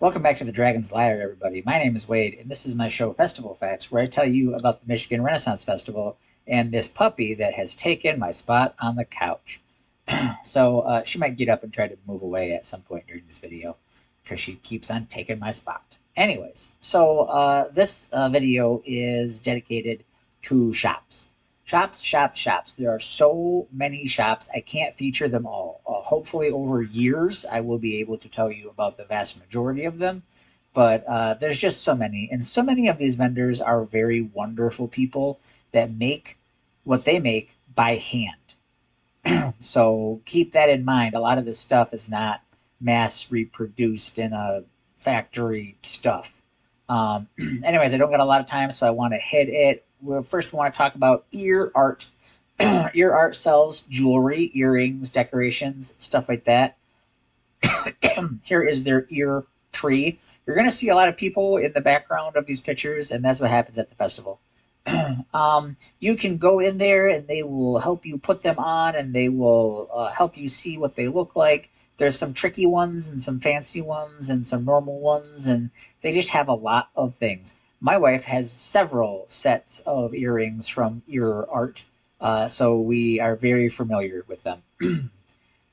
Welcome back to the Dragon's Lair, everybody. My name is Wade, and this is my show, Festival Facts, where I tell you about the Michigan Renaissance Festival and this puppy that has taken my spot on the couch. So she might get up and try to move away at some point during this video because she keeps on taking my spot. Anyways, so this video is dedicated to shops. Shops, shops, shops. There are so many shops. I can't feature them all. Hopefully, over years, I will be able to tell you about the vast majority of them. But there's just so many. And so many of these vendors are very wonderful people that make what they make by hand. So keep that in mind. A lot of this stuff is not mass reproduced in a factory stuff. Anyways, I don't got a lot of time, so I want to hit it. First, we want to talk about ear art. Ear art sells jewelry, earrings, decorations, stuff like that. Here is their ear tree. You're going to see a lot of people in the background of these pictures, and that's what happens at the festival. You can go in there and they will help you put them on, and they will help you see what they look like. There's some tricky ones and some fancy ones and some normal ones, and they just have a lot of things. My wife has several sets of earrings from Ear Art, so we are very familiar with them.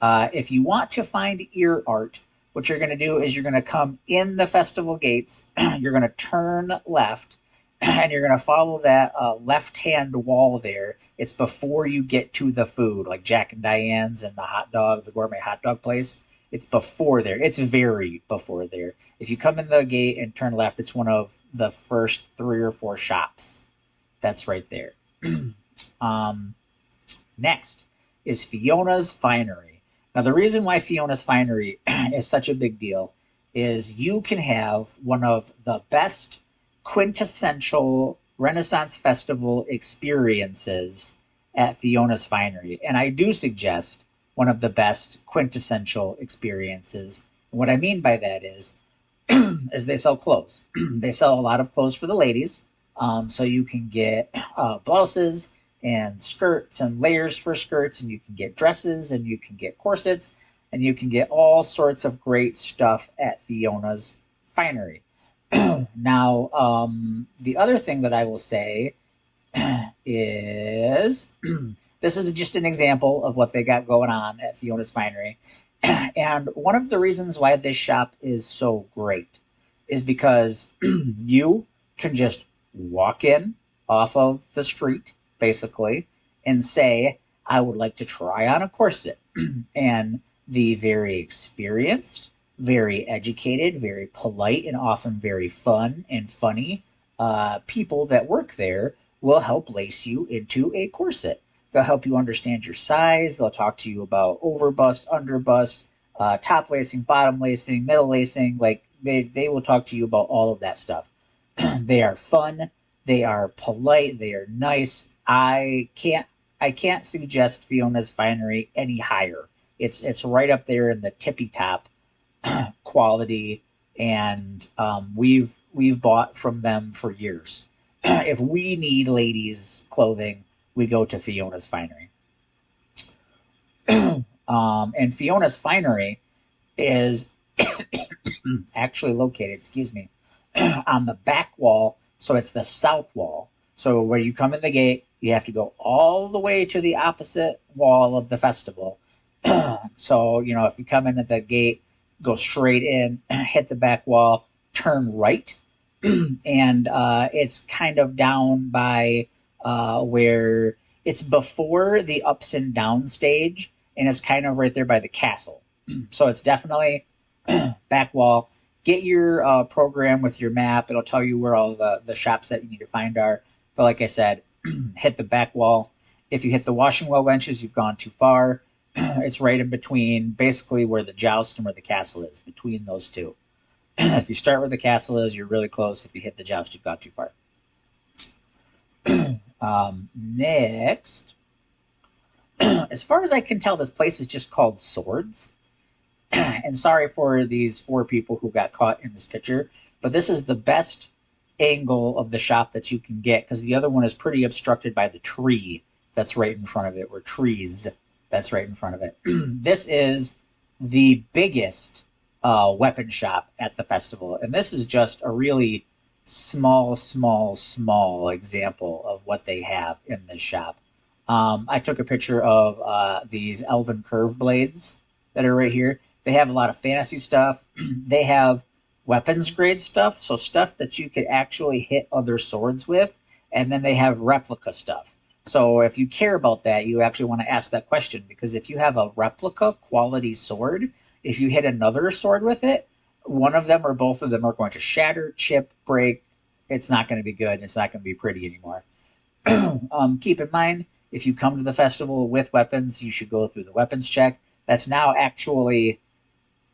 If you want to find Ear Art, what you're going to do is you're going to come in the festival gates, you're going to turn left, and you're going to follow that left-hand wall there. It's before you get to the food, like Jack and Diane's and the gourmet hot dog place. It's before there. It's very before there. If you come in the gate and turn left, it's one of the first 3 or 4 shops. That's right there. Next is Fiona's Finery. Now, the reason why Fiona's Finery is such a big deal is you can have one of the best quintessential Renaissance Festival experiences at Fiona's Finery. And I do suggest one of the best quintessential experiences. And what I mean by that is they sell clothes. They sell a lot of clothes for the ladies. So you can get blouses and skirts and layers for skirts, and you can get dresses, and you can get corsets, and you can get all sorts of great stuff at Fiona's Finery. Now, the other thing that I will say is this is just an example of what they got going on at Fiona's Finery. And one of the reasons why this shop is so great is because you can just walk in off of the street, basically, and say, I would like to try on a corset. And the very experienced, very educated, very polite, and often very fun and funny people that work there will help lace you into a corset. They'll help you understand your size. They'll talk to you about overbust, underbust, top lacing, bottom lacing, middle lacing. Like they will talk to you about all of that stuff. They are fun. They are polite. They are nice. I can't suggest Fiona's Finery any higher. It's right up there in the tippy top quality, and we've bought from them for years. If we need ladies clothing, we go to Fiona's Finery. And Fiona's Finery is actually located, excuse me, on the back wall. So it's the south wall. So where you come in the gate, you have to go all the way to the opposite wall of the festival. So, if you come in at the gate, go straight in, hit the back wall, turn right, and it's kind of down by where it's before the ups and down stage, and it's kind of right there by the castle. So it's definitely back wall. Get your program with your map. It'll tell you where all the shops that you need to find are. But like I said, hit the back wall. If you hit the washing well benches, you've gone too far. It's right in between, basically where the joust and where the castle is, between those two. If you start where the castle is, you're really close. If you hit the joust, you've gone too far. Next, as far as I can tell, this place is just called Swords. And sorry for these 4 people who got caught in this picture, but this is the best angle of the shop that you can get, because the other one is pretty obstructed by the tree that's right in front of it, or trees that's right in front of it. This is the biggest weapon shop at the festival. And this is just a really small example of what they have in this shop. I took a picture of these Elven Curve blades that are right here. They have a lot of fantasy stuff. They have weapons grade stuff, so stuff that you could actually hit other swords with. And then they have replica stuff. So if you care about that, you actually want to ask that question, because if you have a replica quality sword, if you hit another sword with it, one of them or both of them are going to shatter, chip, break. It's not going to be good. It's not going to be pretty anymore. Keep in mind, if you come to the festival with weapons, you should go through the weapons check. That's now actually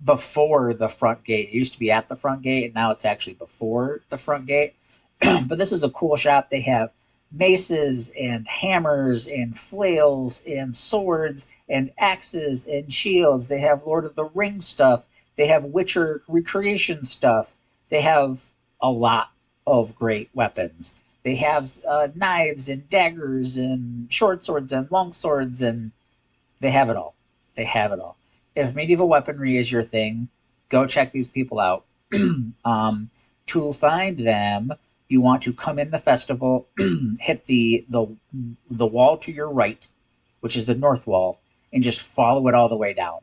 before the front gate. It used to be at the front gate, and now it's actually before the front gate. But this is a cool shop. They have maces and hammers and flails and swords and axes and shields. They have Lord of the Rings stuff. They have Witcher recreation stuff. They have a lot of great weapons. They have knives and daggers and short swords and long swords, and they have it all. They have it all. If medieval weaponry is your thing, go check these people out. To find them, you want to come in the festival, hit the wall to your right, which is the north wall, and just follow it all the way down.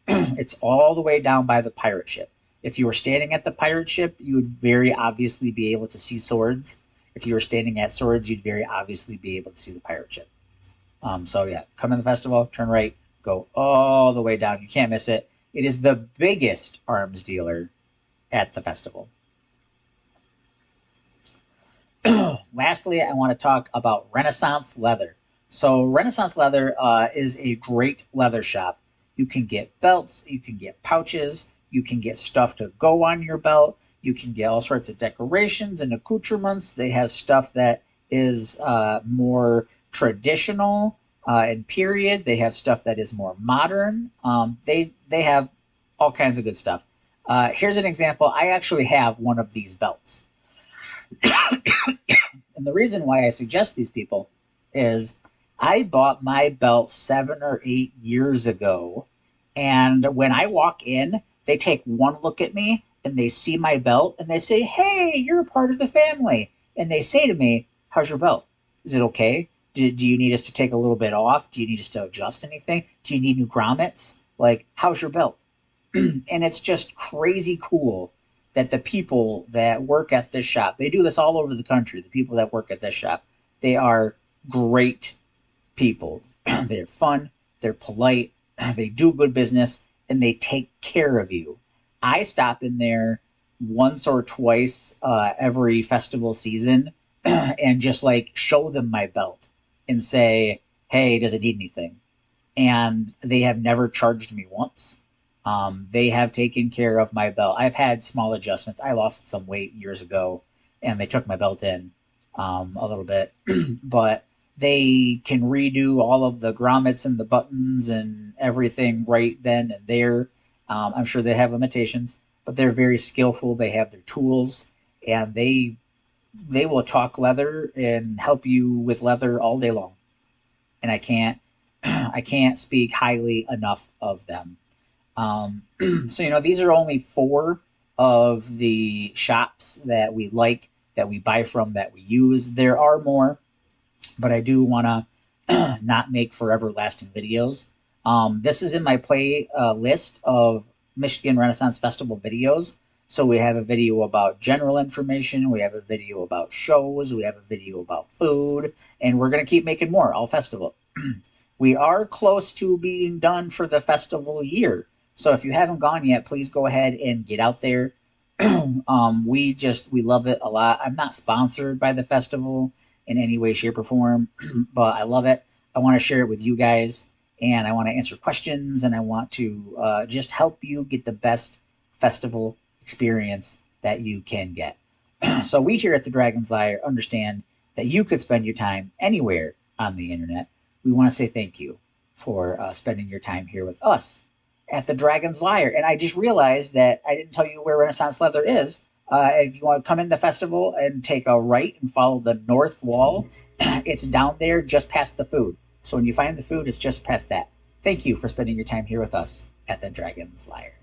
It's all the way down by the pirate ship. If you were standing at the pirate ship, you would very obviously be able to see swords. If you were standing at swords, you'd very obviously be able to see the pirate ship. So yeah, come in the festival, turn right, go all the way down. You can't miss it. It is the biggest arms dealer at the festival. Lastly, I want to talk about Renaissance Leather. So Renaissance Leather is a great leather shop. You can get belts, you can get pouches, you can get stuff to go on your belt, you can get all sorts of decorations and accoutrements. They have stuff that is more traditional and period. They have stuff that is more modern. They have all kinds of good stuff. Here's an example. I actually have one of these belts. And the reason why I suggest these people is I bought my belt 7 or 8 years ago. And when I walk in, they take one look at me and they see my belt and they say, "Hey, you're a part of the family." And they say to me, "How's your belt? Is it okay? Do you need us to take a little bit off? Do you need us to adjust anything? Do you need new grommets? Like, how's your belt?" And it's just crazy cool that the people that work at this shop, they do this all over the country. The people that work at this shop, they are great people. They're fun, they're polite, they do good business, and they take care of you. I stop in there once or twice every festival season and just like show them my belt and say, "Hey, does it need anything?" And they have never charged me once. They have taken care of my belt. I've had small adjustments. I lost some weight years ago, and they took my belt in a little bit. But they can redo all of the grommets and the buttons and everything right then and there. I'm sure they have limitations, but they're very skillful. They have their tools, and they will talk leather and help you with leather all day long. And I can't speak highly enough of them. So, these are only 4 of the shops that we like, that we buy from, that we use. There are more, but I do want to not make forever lasting videos. This is in my play list of Michigan Renaissance Festival videos. So we have a video about general information, we have a video about shows, we have a video about food, and we're going to keep making more all festival. We are close to being done for the festival year. So if you haven't gone yet, please go ahead and get out there. We love it a lot. I'm not sponsored by the festival in any way, shape, or form, but I love it. I want to share it with you guys, and I want to answer questions, and I want to just help you get the best festival experience that you can get. So we here at the Dragon's Lair understand that you could spend your time anywhere on the internet. We want to say thank you for spending your time here with us at the Dragon's Lair. And I just realized that I didn't tell you where Renaissance Leather is. If you want to come in the festival and take a right and follow the north wall, it's down there just past the food. So when you find the food, it's just past that. Thank you for spending your time here with us at the Dragon's Lair.